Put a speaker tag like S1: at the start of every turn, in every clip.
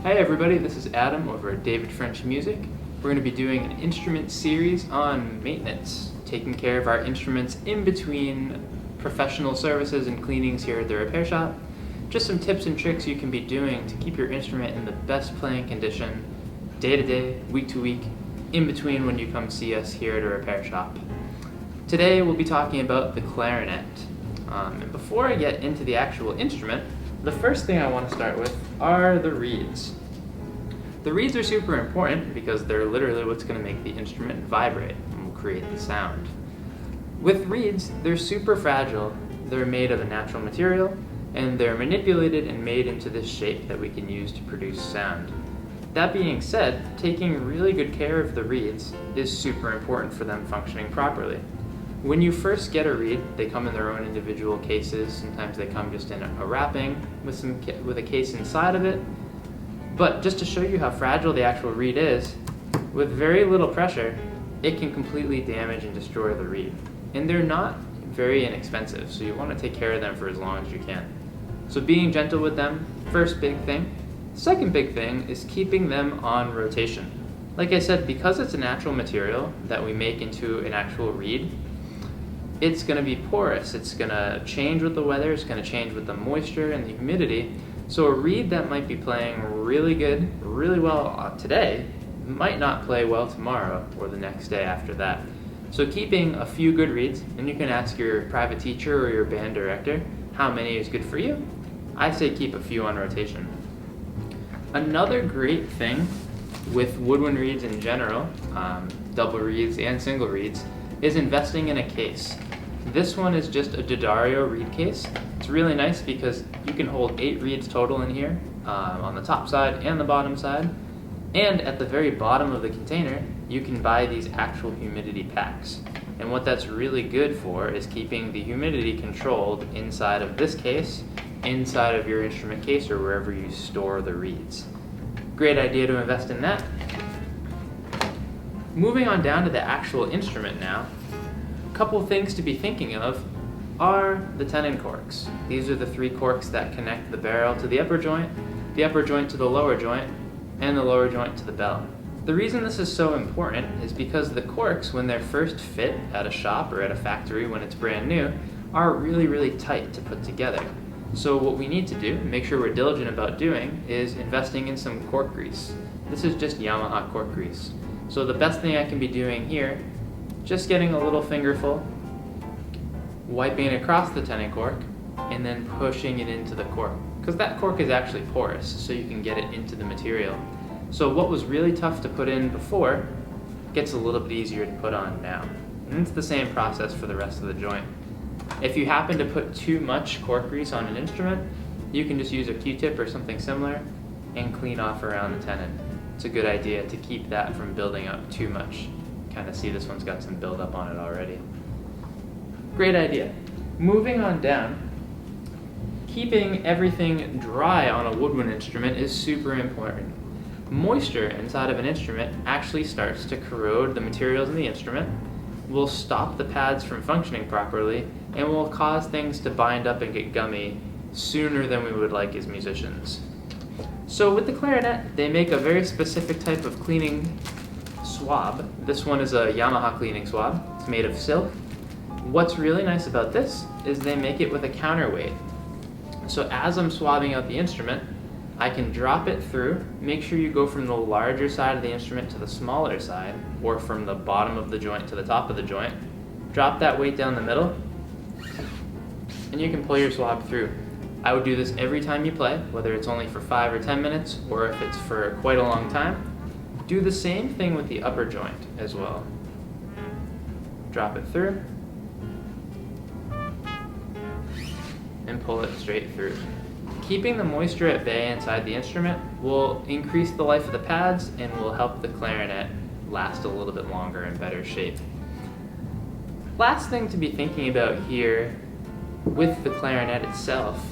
S1: Hi everybody, this is Adam over at David French Music. We're going to be doing an instrument series on maintenance, taking care of our instruments in between professional services and cleanings here at the repair shop. Just some tips and tricks you can be doing to keep your instrument in the best playing condition, day to day, week to week, in between when you come see us here at a repair shop. Today we'll be talking about the clarinet. And before I get into the actual instrument, the first thing I want to start with are the reeds. The reeds are super important because they're literally what's going to make the instrument vibrate and will create the sound. With reeds, they're super fragile, they're made of a natural material, and they're manipulated and made into this shape that we can use to produce sound. That being said, taking really good care of the reeds is super important for them functioning properly. When you first get a reed, they come in their own individual cases. Sometimes they come just in a wrapping with a case inside of it. But just to show you how fragile the actual reed is, with very little pressure, it can completely damage and destroy the reed. And they're not very inexpensive, so you want to take care of them for as long as you can. So being gentle with them, first big thing. Second big thing is keeping them on rotation. Like I said, because it's a natural material that we make into an actual reed, it's going to be porous. It's going to change with the weather. It's going to change with the moisture and the humidity. So a reed that might be playing really good, really well today, might not play well tomorrow or the next day after that. So keeping a few good reeds, and you can ask your private teacher or your band director how many is good for you. I say keep a few on rotation. Another great thing with woodwind reeds in general, double reeds and single reeds, is investing in a case. This one is just a D'Addario reed case. It's really nice because you can hold 8 reeds total in here, on the top side and the bottom side. And at the very bottom of the container, you can buy these actual humidity packs. And what that's really good for is keeping the humidity controlled inside of this case, inside of your instrument case or wherever you store the reeds. Great idea to invest in that. Moving on down to the actual instrument now, a couple things to be thinking of are the tenon corks. These are the 3 corks that connect the barrel to the upper joint to the lower joint, and the lower joint to the bell. The reason this is so important is because the corks, when they're first fit at a shop or at a factory when it's brand new, are really, really tight to put together. So what we need to do, make sure we're diligent about doing, is investing in some cork grease. This is just Yamaha cork grease. So the best thing I can be doing here, just getting a little fingerful, wiping it across the tenon cork, and then pushing it into the cork. Because that cork is actually porous, so you can get it into the material. So what was really tough to put in before gets a little bit easier to put on now. And it's the same process for the rest of the joint. If you happen to put too much cork grease on an instrument, you can just use a Q-tip or something similar and clean off around the tenon. It's a good idea to keep that from building up too much. Kind of see this one's got some buildup on it already. Great idea. Moving on down, keeping everything dry on a woodwind instrument is super important. Moisture inside of an instrument actually starts to corrode the materials in the instrument, will stop the pads from functioning properly, and will cause things to bind up and get gummy sooner than we would like as musicians. So with the clarinet, they make a very specific type of cleaning swab. This one is a Yamaha cleaning swab. It's made of silk. What's really nice about this is they make it with a counterweight. So as I'm swabbing out the instrument, I can drop it through. Make sure you go from the larger side of the instrument to the smaller side, or from the bottom of the joint to the top of the joint. Drop that weight down the middle, and you can pull your swab through. I would do this every time you play, whether it's only for 5 or 10 minutes, or if it's for quite a long time. Do the same thing with the upper joint as well. Drop it through, and pull it straight through. Keeping the moisture at bay inside the instrument will increase the life of the pads and will help the clarinet last a little bit longer in better shape. Last thing to be thinking about here with the clarinet itself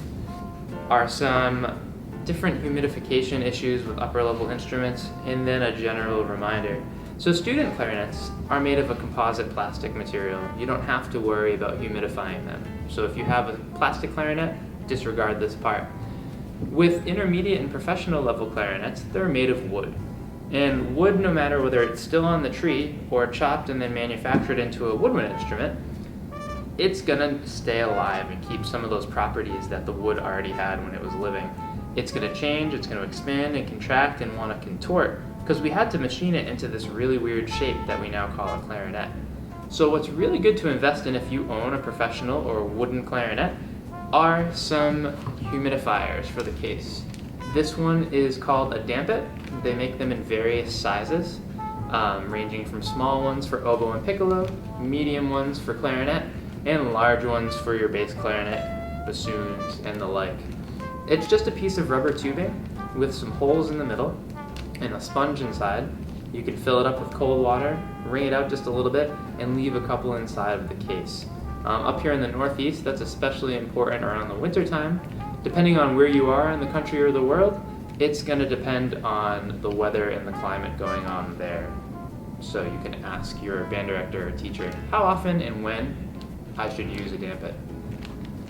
S1: are some different humidification issues with upper level instruments, and then a general reminder. So student clarinets are made of a composite plastic material. You don't have to worry about humidifying them. So if you have a plastic clarinet, disregard this part. With intermediate and professional level clarinets, they're made of wood. And wood, no matter whether it's still on the tree or chopped and then manufactured into a woodwind instrument, it's gonna stay alive and keep some of those properties that the wood already had when it was living. It's gonna change, it's gonna expand and contract and wanna contort, because we had to machine it into this really weird shape that we now call a clarinet. So what's really good to invest in if you own a professional or wooden clarinet are some humidifiers for the case. This one is called a dampet. They make them in various sizes, ranging from small ones for oboe and piccolo, medium ones for clarinet, and large ones for your bass clarinet, bassoons, and the like. It's just a piece of rubber tubing with some holes in the middle and a sponge inside. You can fill it up with cold water, wring it out just a little bit, and leave a couple inside of the case. Up here in the Northeast, that's especially important around the winter time. Depending on where you are in the country or the world, it's going to depend on the weather and the climate going on there. So you can ask your band director or teacher how often and when I should use a dampet.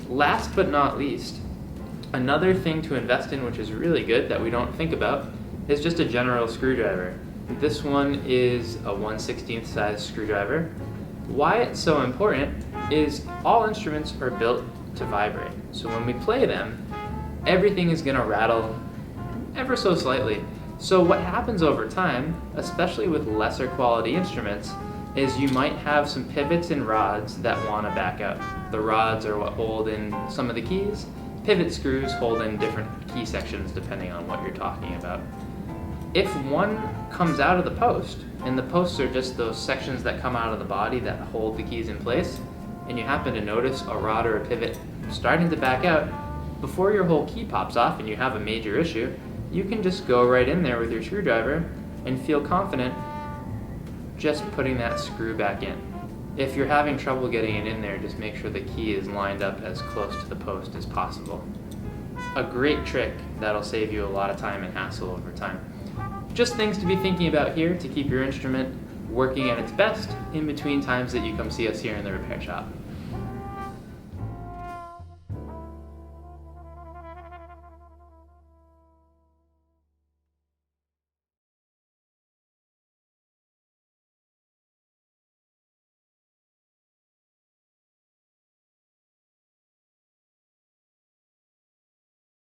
S1: Last but not least, another thing to invest in, which is really good that we don't think about, is just a general screwdriver. This one is a 1/16 size screwdriver. Why it's so important is all instruments are built to vibrate. So when we play them, everything is going to rattle ever so slightly. So what happens over time, especially with lesser quality instruments, is you might have some pivots and rods that want to back out. The rods are what hold in some of the keys. Pivot screws hold in different key sections depending on what you're talking about. If one comes out of the post, and the posts are just those sections that come out of the body that hold the keys in place, and you happen to notice a rod or a pivot starting to back out, before your whole key pops off and you have a major issue, you can just go right in there with your screwdriver and feel confident just putting that screw back in. If you're having trouble getting it in there, just make sure the key is lined up as close to the post as possible. A great trick that'll save you a lot of time and hassle over time. Just things to be thinking about here to keep your instrument working at its best in between times that you come see us here in the repair shop.